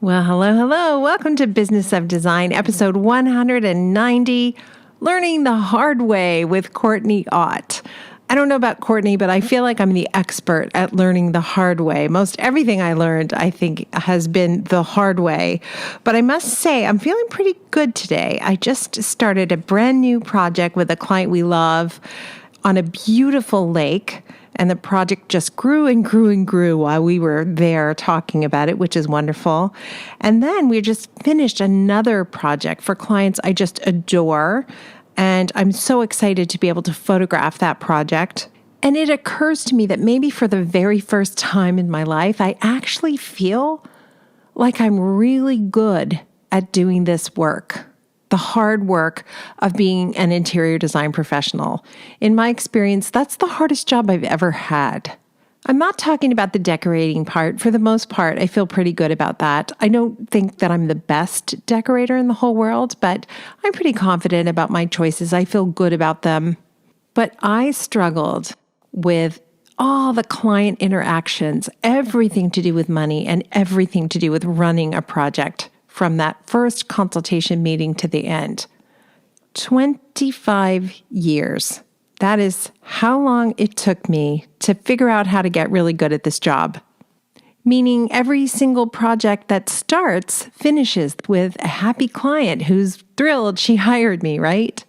Well, hello. Welcome to Business of Design, episode 190, Learning the Hard Way with Courtney Otte. I don't know about Courtney, but I feel like I'm the expert at learning the hard way. Most everything I learned, I think, has been the hard way. But I must say, I'm feeling pretty good today. I just started a brand new project with a client we love on a beautiful lake. And the project just grew and grew and grew while we were there talking about it, which is wonderful. And then we just finished another project for clients I just adore. And I'm so excited to be able to photograph that project. And it occurs to me that maybe for the very first time in my life, I actually feel like I'm really good at doing this work. The hard work of being an interior design professional. In my experience, that's the hardest job I've ever had. I'm not talking about the decorating part. For the most part, I feel pretty good about that. I don't think that I'm the best decorator in the whole world, but I'm pretty confident about my choices. I feel good about them. But I struggled with all the client interactions, everything to do with money and everything to do with running a project. From that first consultation meeting to the end. 25 years. That is how long it took me to figure out how to get really good at this job. Meaning every single project that starts finishes with a happy client who's thrilled she hired me, right?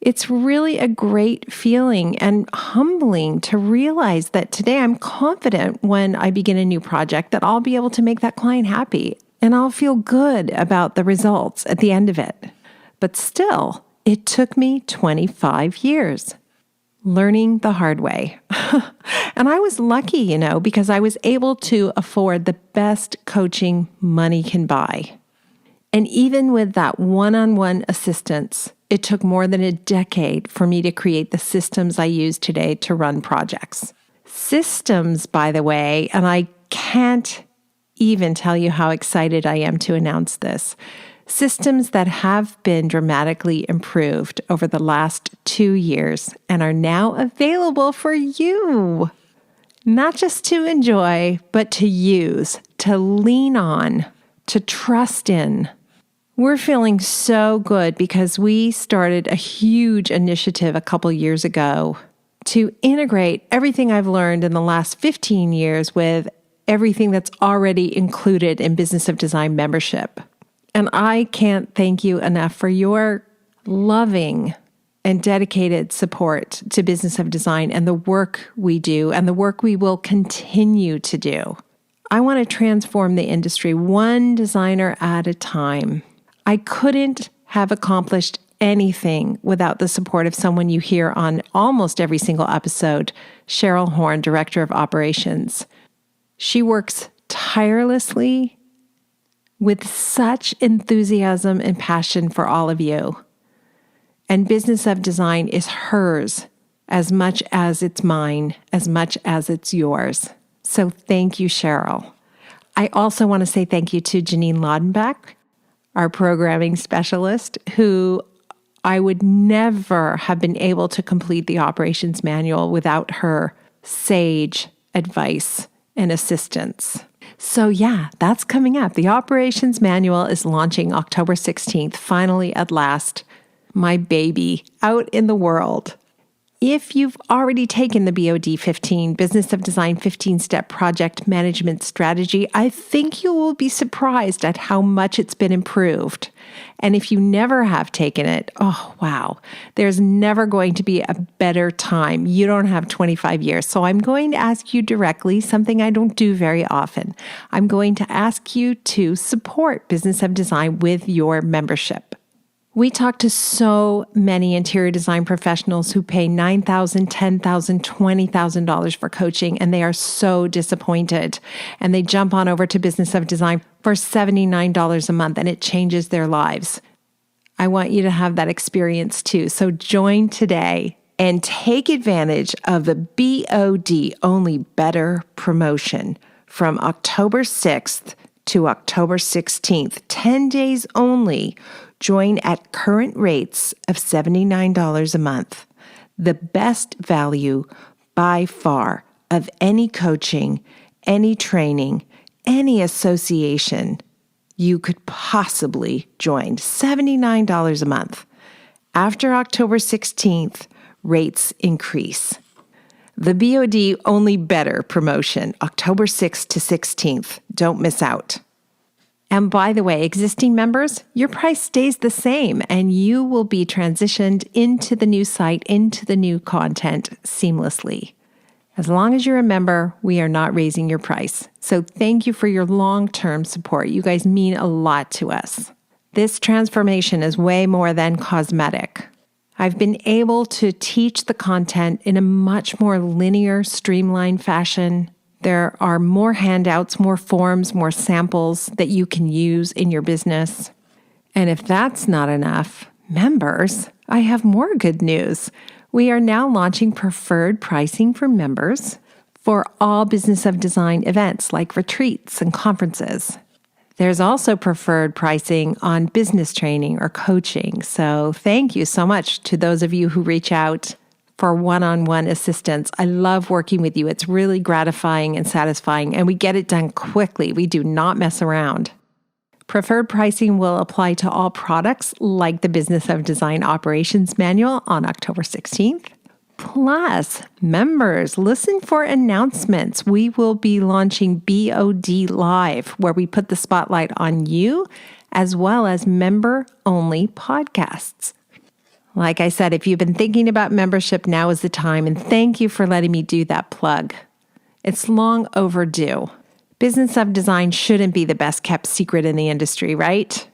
It's really a great feeling and humbling to realize that today I'm confident when I begin a new project that I'll be able to make that client happy. And I'll feel good about the results at the end of it. But still, it took me 25 years learning the hard way. And I was lucky, because I was able to afford the best coaching money can buy. And even with that one-on-one assistance, it took more than a decade for me to create the systems I use today to run projects. Systems, by the way, and I can't even tell you how excited I am to announce this. Systems that have been dramatically improved over the last 2 years and are now available for you. Not just to enjoy, but to use, to lean on, to trust in. We're feeling so good because we started a huge initiative a couple years ago to integrate everything I've learned in the last 15 years with everything that's already included in Business of Design membership. And I can't thank you enough for your loving and dedicated support to Business of Design and the work we do and the work we will continue to do. I want to transform the industry one designer at a time. I couldn't have accomplished anything without the support of someone you hear on almost every single episode, Cheryl Horn, Director of Operations. She works tirelessly with such enthusiasm and passion for all of you. And Business of Design is hers as much as it's mine, as much as it's yours. So thank you, Cheryl. I also want to say thank you to Janine Laudenbach, our programming specialist, who I would never have been able to complete the operations manual without her sage advice and assistance. So yeah, that's coming up. The operations manual is launching October 16th, finally at last. My baby out in the world. If you've already taken the BOD 15, Business of Design 15-Step Project Management Strategy, I think you will be surprised at how much it's been improved. And if you never have taken it, oh, wow, there's never going to be a better time. You don't have 25 years. So I'm going to ask you directly, something I don't do very often. I'm going to ask you to support Business of Design with your membership. We talk to so many interior design professionals who pay $9,000, $10,000, $20,000 for coaching, and they are so disappointed. And they jump on over to Business of Design for $79 a month, and it changes their lives. I want you to have that experience too. So join today and take advantage of the BOD Only Better promotion from October 6th to October 16th, 10 days only. Join at current rates of $79 a month, the best value by far of any coaching, any training, any association you could possibly join. $79 a month. After October 16th, rates increase. The BOD Only Better promotion, October 6th to 16th. Don't miss out. And by the way, existing members, your price stays the same and you will be transitioned into the new site, into the new content seamlessly. As long as you're a member, we are not raising your price. So thank you for your long-term support. You guys mean a lot to us. This transformation is way more than cosmetic. I've been able to teach the content in a much more linear, streamlined fashion. There are more handouts, more forms, more samples that you can use in your business. And if that's not enough, members, I have more good news. We are now launching preferred pricing for members for all Business of Design events like retreats and conferences. There's also preferred pricing on business training or coaching. So thank you so much to those of you who reach out for one-on-one assistance. I love working with you. It's really gratifying and satisfying, and we get it done quickly. We do not mess around. Preferred pricing will apply to all products like the Business of Design Operations Manual on October 16th. Plus, members, listen for announcements. We will be launching BOD Live, where we put the spotlight on you, as well as member-only podcasts. Like I said, if you've been thinking about membership, now is the time, and thank you for letting me do that plug. It's long overdue. Business of Design shouldn't be the best kept secret in the industry, right?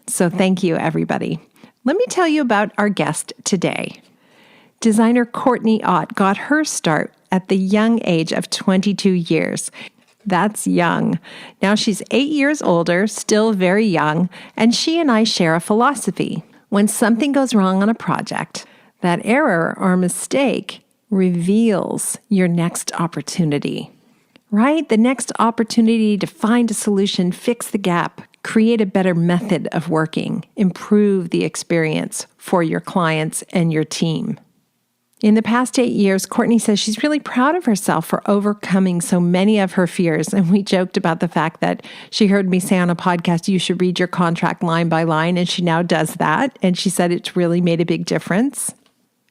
So thank you, everybody. Let me tell you about our guest today. Designer Courtney Otte got her start at the young age of 22 years. That's young. Now she's 8 years older, still very young, and she and I share a philosophy. When something goes wrong on a project, that error or mistake reveals your next opportunity, right? The next opportunity to find a solution, fix the gap, create a better method of working, improve the experience for your clients and your team. In the past 8 years, Courtney says she's really proud of herself for overcoming so many of her fears. And we joked about the fact that she heard me say on a podcast, you should read your contract line by line. And she now does that. And she said it's really made a big difference.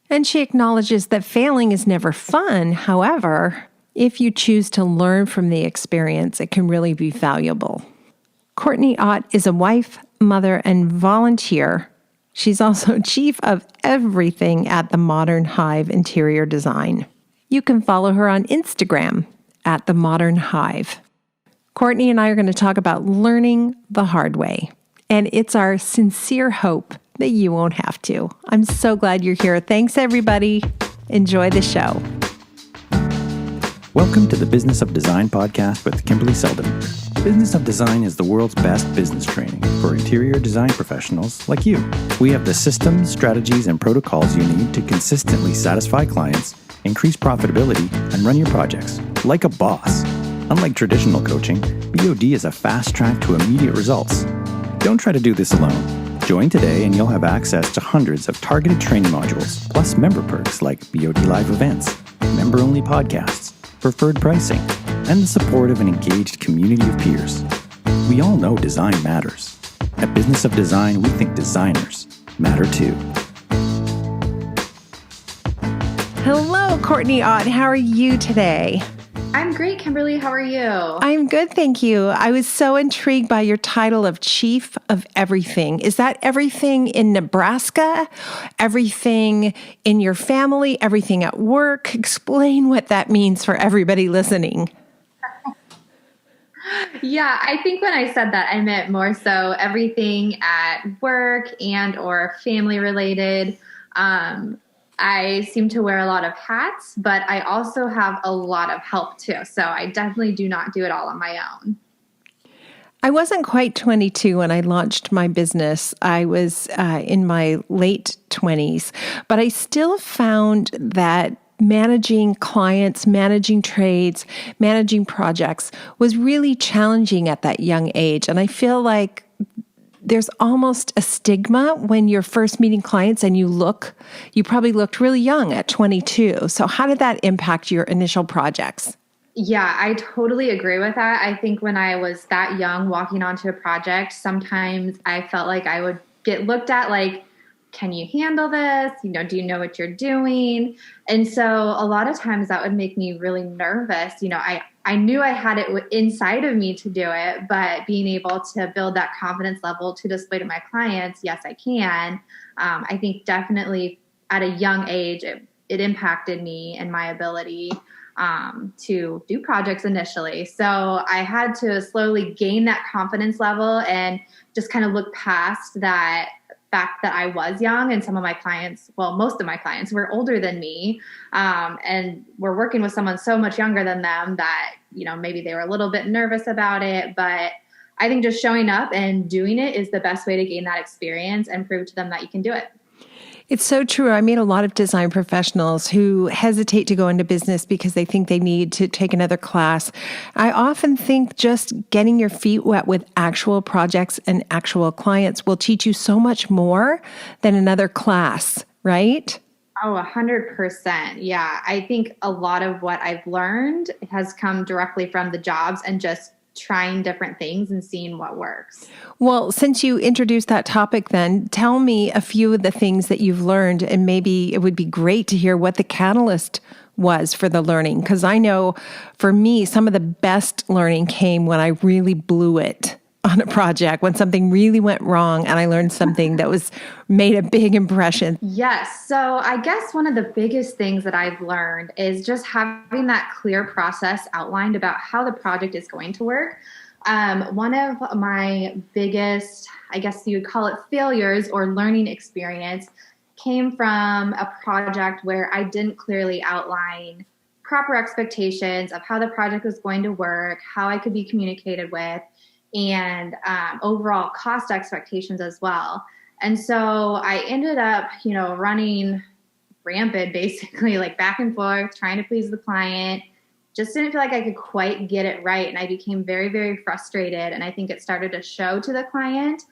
And she acknowledges that failing is never fun. However, if you choose to learn from the experience, it can really be valuable. Courtney Otte is a wife, mother, and volunteer. She's also chief of everything at the Modern Hive Interior Design. You can follow her on Instagram at the Modern Hive. Courtney and I are going to talk about learning the hard way. And it's our sincere hope that you won't have to. I'm so glad you're here. Thanks, everybody. Enjoy the show. Welcome to the Business of Design podcast with Kimberley Seldon. Business of Design is the world's best business training for interior design professionals like you. We have the systems, strategies, and protocols you need to consistently satisfy clients, increase profitability, and run your projects like a boss. Unlike traditional coaching, BOD is a fast track to immediate results. Don't try to do this alone. Join today and you'll have access to hundreds of targeted training modules, plus member perks like BOD Live events, member-only podcasts, preferred pricing, and the support of an engaged community of peers. We all know design matters. At Business of Design, we think designers matter too. Hello, Courtney Otte. How are you today? I'm great, Kimberly. How are you? I'm good, thank you. I was so intrigued by your title of Chief of Everything. Is that everything in Nebraska? Everything in your family? Everything at work? Explain what that means for everybody listening. Yeah, I think when I said that, I meant more so everything at work and or family related. I seem to wear a lot of hats, but I also have a lot of help too. So I definitely do not do it all on my own. I wasn't quite 22 when I launched my business. I was in my late 20s, but I still found that managing clients, managing trades, managing projects was really challenging at that young age. And I feel like there's almost a stigma when you're first meeting clients and you probably looked really young at 22. So how did that impact your initial projects? Yeah, I totally agree with that. I think when I was that young walking onto a project, sometimes I felt like I would get looked at like, can you handle this? Do you know what you're doing? And so a lot of times that would make me really nervous. I knew I had it inside of me to do it, but being able to build that confidence level to display to my clients, yes, I can. I think definitely at a young age, it impacted me and my ability to do projects initially. So I had to slowly gain that confidence level and just kind of look past that fact that I was young, and some of my clients, well, most of my clients were older than me, and were working with someone so much younger than them that, maybe they were a little bit nervous about it. But I think just showing up and doing it is the best way to gain that experience and prove to them that you can do it. It's so true. I meet a lot of design professionals who hesitate to go into business because they think they need to take another class. I often think just getting your feet wet with actual projects and actual clients will teach you so much more than another class, right? Oh, 100%. Yeah. I think a lot of what I've learned has come directly from the jobs and just trying different things and seeing what works. Well, since you introduced that topic, then tell me a few of the things that you've learned, and maybe it would be great to hear what the catalyst was for the learning. Because I know for me, some of the best learning came when I really blew it on a project, when something really went wrong and I learned something that made a big impression. Yes. So I guess one of the biggest things that I've learned is just having that clear process outlined about how the project is going to work. One of my biggest, I guess you would call it failures or learning experience, came from a project where I didn't clearly outline proper expectations of how the project was going to work, how I could be communicated with, and overall cost expectations as well. And so I ended up, running rampant, basically, like back and forth, trying to please the client. Just didn't feel like I could quite get it right. And I became very, very frustrated. And I think it started to show to the client.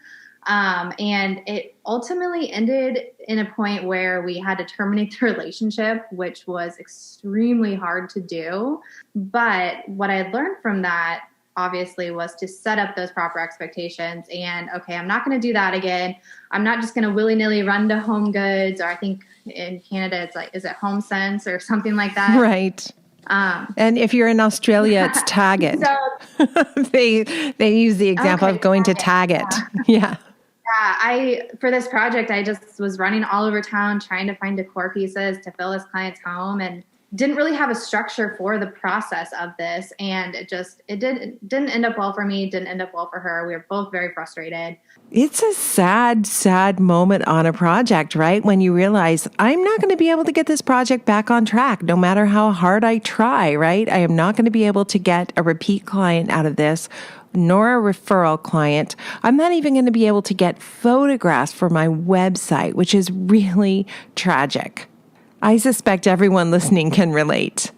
And it ultimately ended in a point where we had to terminate the relationship, which was extremely hard to do. But what I learned from that, obviously, was to set up those proper expectations and, okay, I'm not going to do that again. I'm not just going to willy-nilly run to Home Goods, or I think in Canada, it's like, is it Home Sense or something like that? Right. And if you're in Australia, it's Target. So, they use the example of going to Target. Yeah. For this project, I just was running all over town trying to find decor pieces to fill this client's home, and didn't really have a structure for the process of this. And it didn't end up well for me, didn't end up well for her. We were both very frustrated. It's a sad, sad moment on a project, right? When you realize I'm not going to be able to get this project back on track, no matter how hard I try, right? I am not going to be able to get a repeat client out of this, nor a referral client. I'm not even going to be able to get photographs for my website, which is really tragic. I suspect everyone listening can relate.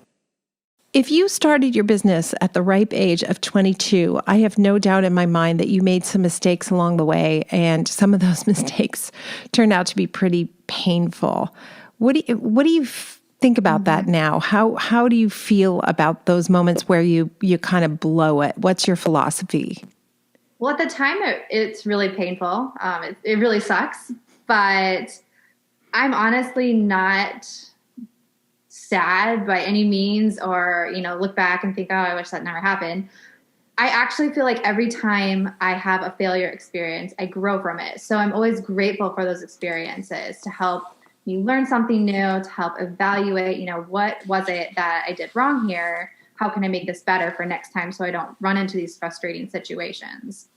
If you started your business at the ripe age of 22, I have no doubt in my mind that you made some mistakes along the way, and some of those mistakes turned out to be pretty painful. What do you think about that now? How do you feel about those moments where you kind of blow it? What's your philosophy? Well, at the time, it's really painful. It really sucks, but I'm honestly not sad by any means, or, look back and think, oh, I wish that never happened. I actually feel like every time I have a failure experience, I grow from it. So I'm always grateful for those experiences to help me learn something new, to help evaluate, what was it that I did wrong here? How can I make this better for next time so I don't run into these frustrating situations?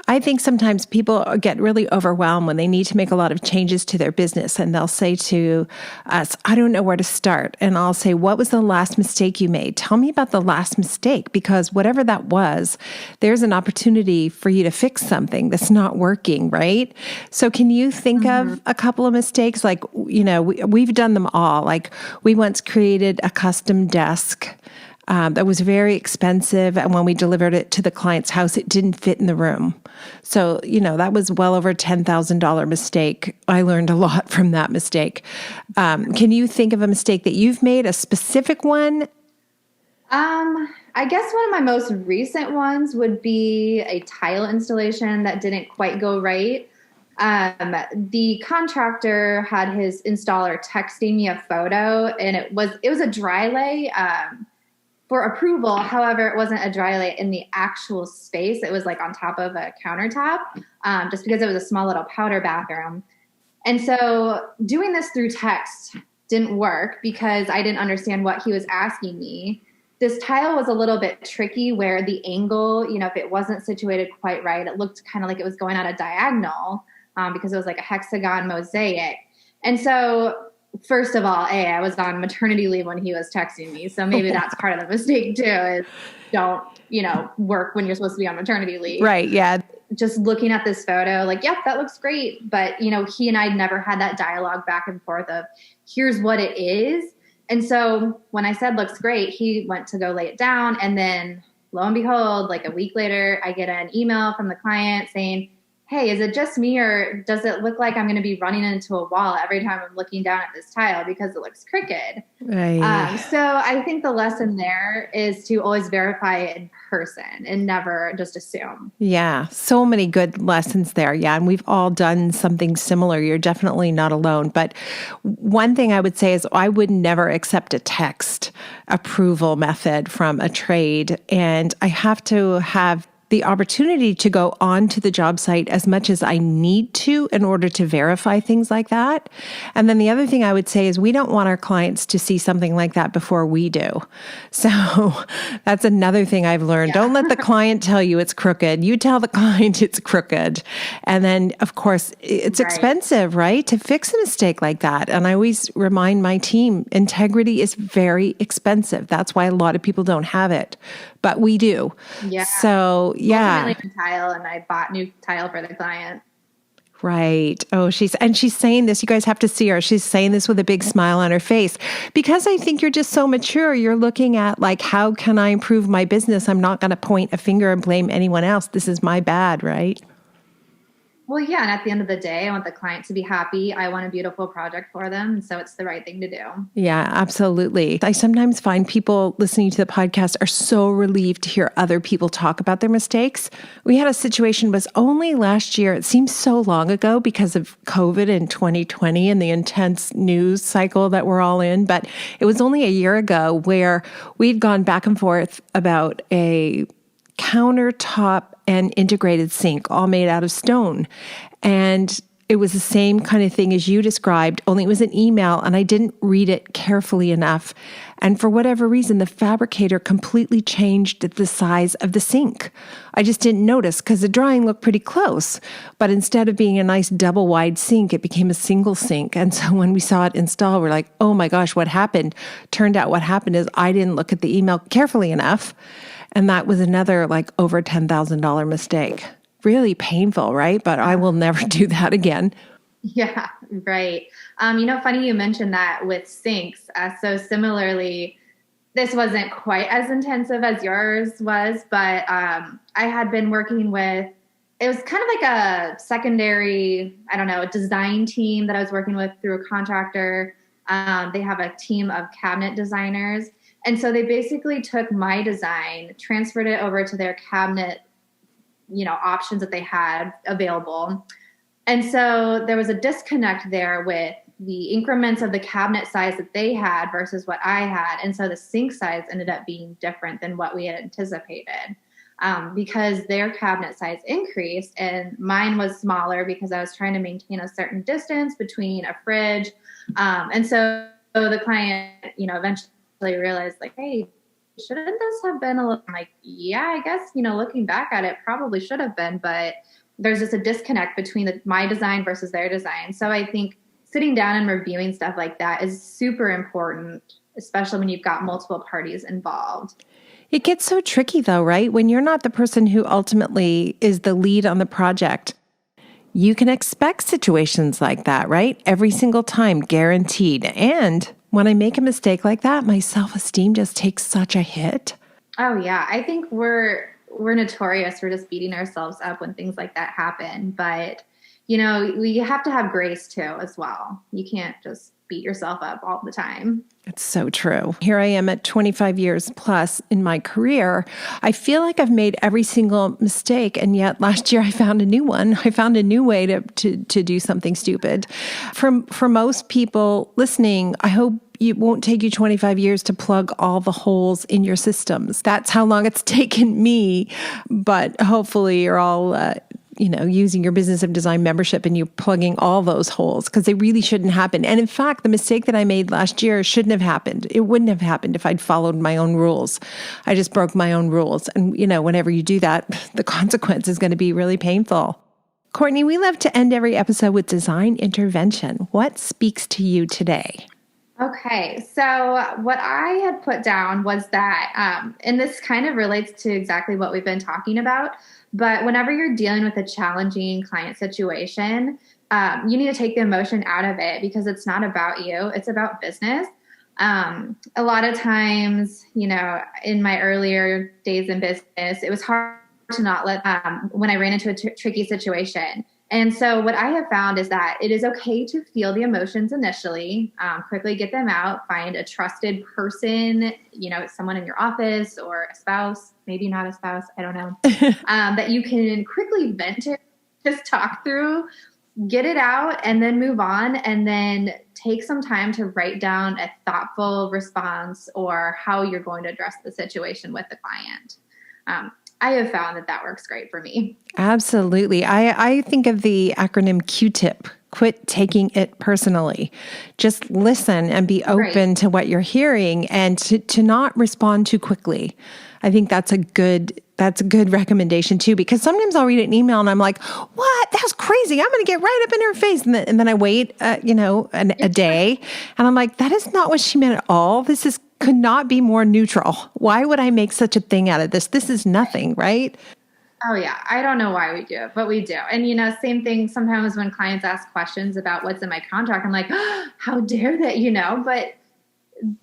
I think sometimes people get really overwhelmed when they need to make a lot of changes to their business, and they'll say to us, I don't know where to start. And I'll say, what was the last mistake you made? Tell me about the last mistake, because whatever that was, there's an opportunity for you to fix something that's not working, right? So can you think of a couple of mistakes? Like, we've done them all. Like, we once created a custom desk that was very expensive. And when we delivered it to the client's house, it didn't fit in the room. So, that was well over $10,000 mistake. I learned a lot from that mistake. Can you think of a mistake that you've made, a specific one? I guess one of my most recent ones would be a tile installation that didn't quite go right. The contractor had his installer texting me a photo, and it was a dry lay for approval. However, it wasn't a dry lay in the actual space. It was like on top of a countertop, just because it was a small little powder bathroom. And so doing this through text didn't work because I didn't understand what he was asking me. This tile was a little bit tricky where the angle, if it wasn't situated quite right, it looked kind of like it was going at a diagonal because it was like a hexagon mosaic. And so first of all, I was on maternity leave when he was texting me. So maybe that's part of the mistake too, is don't, work when you're supposed to be on maternity leave. Right. Yeah. Just looking at this photo, like, yep, that looks great. But, he and I never had that dialogue back and forth of here's what it is. And so when I said looks great, he went to go lay it down. And then lo and behold, like a week later, I get an email from the client saying, hey, is it just me or does it look like I'm going to be running into a wall every time I'm looking down at this tile because it looks crooked? Right. So I think the lesson there is to always verify it in person and never just assume. Yeah. So many good lessons there. Yeah. And we've all done something similar. You're definitely not alone. But one thing I would say is I would never accept a text approval method from a trade. And I have to have the opportunity to go onto the job site as much as I need to in order to verify things like that. And then the other thing I would say is we don't want our clients to see something like that before we do. So that's another thing I've learned. Yeah. Don't let the client tell you it's crooked. You tell the client it's crooked. And then, of course, it's expensive, right? To fix a mistake like that. And I always remind my team, integrity is very expensive. That's why a lot of people don't have it, but we do. Yeah. So, yeah. Ultimately, tile, and I bought new tile for the client. Right. Oh, she's saying this. You guys have to see her. She's saying this with a big smile on her face because I think you're just so mature. You're looking at like, how can I improve my business? I'm not going to point a finger and blame anyone else. This is my bad, right? Well, yeah. And at the end of the day, I want the client to be happy. I want a beautiful project for them. So it's the right thing to do. Yeah, absolutely. I sometimes find people listening to the podcast are so relieved to hear other people talk about their mistakes. We had a situation was only last year. It seems so long ago because of COVID in 2020 and the intense news cycle that we're all in. But it was only a year ago where we'd gone back and forth about a countertop and integrated sink, all made out of stone. And it was the same kind of thing as you described, only it was an email and I didn't read it carefully enough. And for whatever reason, the fabricator completely changed the size of the sink. I just didn't notice because the drawing looked pretty close. But instead of being a nice double wide sink, it became a single sink. And so when we saw it installed, we're like, oh my gosh, what happened? Turned out what happened is I didn't look at the email carefully enough. And that was another like over $10,000 mistake. Really painful, right? But I will never do that again. Yeah, right. Funny you mentioned that with sinks. So similarly, this wasn't quite as intensive as yours was, but I had been working with, it was kind of like a secondary, design team that I was working with through a contractor. They have a team of cabinet designers. And so they basically took my design, transferred it over to their cabinet, options that they had available. And so there was a disconnect there with the increments of the cabinet size that they had versus what I had. And so the sink size ended up being different than what we had anticipated because their cabinet size increased and mine was smaller because I was trying to maintain a certain distance between a fridge. And so the client, eventually realized like, hey, shouldn't this have been a little, I'm like, yeah, I guess, looking back at it, probably should have been, but there's just a disconnect between my design versus their design. So I think sitting down and reviewing stuff like that is super important, especially when you've got multiple parties involved. It gets so tricky though, right? When you're not the person who ultimately is the lead on the project, you can expect situations like that, right? Every single time, guaranteed. And when I make a mistake like that, my self-esteem just takes such a hit. Oh yeah. I think we're notorious for just beating ourselves up when things like that happen. But, we have to have grace too as well. You can't just beat yourself up all the time. It's so true. Here I am at 25 years plus in my career. I feel like I've made every single mistake. And yet last year I found a new one. I found a new way to do something stupid. For most people listening, I hope it won't take you 25 years to plug all the holes in your systems. That's how long it's taken me. But hopefully you're all using your Business of Design membership and you plugging all those holes, because they really shouldn't happen. And in fact, the mistake that I made last year shouldn't have happened. It wouldn't have happened if I'd followed my own rules. I just broke my own rules. And, whenever you do that, the consequence is going to be really painful. Courtney, we love to end every episode with design intervention. What speaks to you today? Okay, so what I had put down was that, and this kind of relates to exactly what we've been talking about, but whenever you're dealing with a challenging client situation, you need to take the emotion out of it, because it's not about you, it's about business. A lot of times, in my earlier days in business, it was hard to not let, when I ran into a tricky situation. And so what I have found is that it is okay to feel the emotions initially, quickly get them out, find a trusted person, someone in your office or a spouse, maybe not a spouse, I don't know, that you can quickly vent to, just talk through, get it out, and then move on, and then take some time to write down a thoughtful response or how you're going to address the situation with the client. I have found that works great for me. Absolutely. I think of the acronym QTIP, quit taking it personally. Just listen and be open to what you're hearing, and to not respond too quickly. I think that's a good recommendation too, because sometimes I'll read an email and I'm like, what? That's crazy. I'm going to get right up in her face. And then I wait, a day, and I'm like, that is not what she meant at all. This could not be more neutral. Why would I make such a thing out of this? This is nothing, right? Oh yeah. I don't know why we do it, but we do. And same thing sometimes when clients ask questions about what's in my contract, I'm like, oh, how dare they, but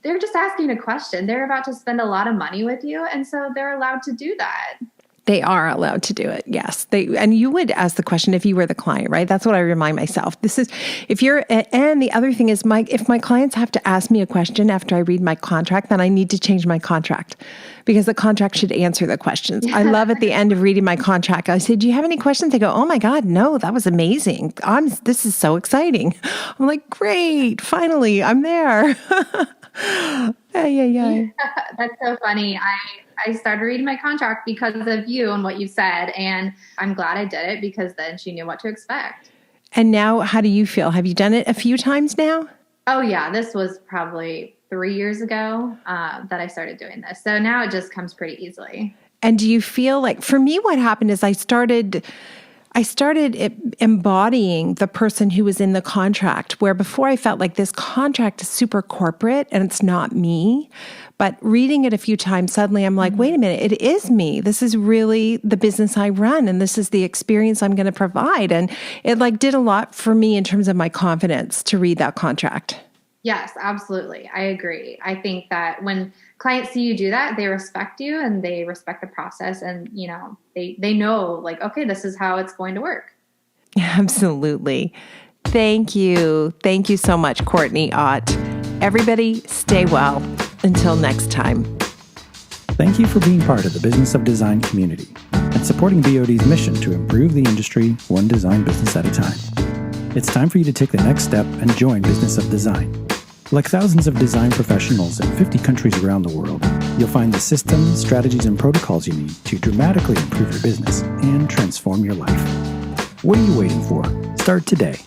they're just asking a question. They're about to spend a lot of money with you. And so they're allowed to do that. They are allowed to do it. Yes. And you would ask the question if you were the client, right? That's what I remind myself. And the other thing is, if my clients have to ask me a question after I read my contract, then I need to change my contract, because the contract should answer the questions. I love at the end of reading my contract, I say, do you have any questions? They go, oh my God, no, that was amazing. This is so exciting. I'm like, great. Finally, I'm there. Yeah. That's so funny. I started reading my contract because of you and what you said, and I'm glad I did it, because then she knew what to expect. And now, how do you feel? Have you done it a few times now? Oh yeah, this was probably 3 years ago that I started doing this. So now it just comes pretty easily. And do you feel like, for me, what happened is I started embodying the person who was in the contract, where before I felt like this contract is super corporate and it's not me. But reading it a few times, suddenly I'm like, wait a minute, it is me. This is really the business I run, and this is the experience I'm going to provide. And it did a lot for me in terms of my confidence to read that contract. Yes, absolutely. I agree. I think that when clients see you do that, they respect you and they respect the process, and they know okay, this is how it's going to work. Absolutely. Thank you. Thank you so much, Courtney Otte. Everybody stay well. Until next time. Thank you for being part of the Business of Design community and supporting BOD's mission to improve the industry one design business at a time. It's time for you to take the next step and join Business of Design. Like thousands of design professionals in 50 countries around the world, you'll find the systems, strategies, and protocols you need to dramatically improve your business and transform your life. What are you waiting for? Start today.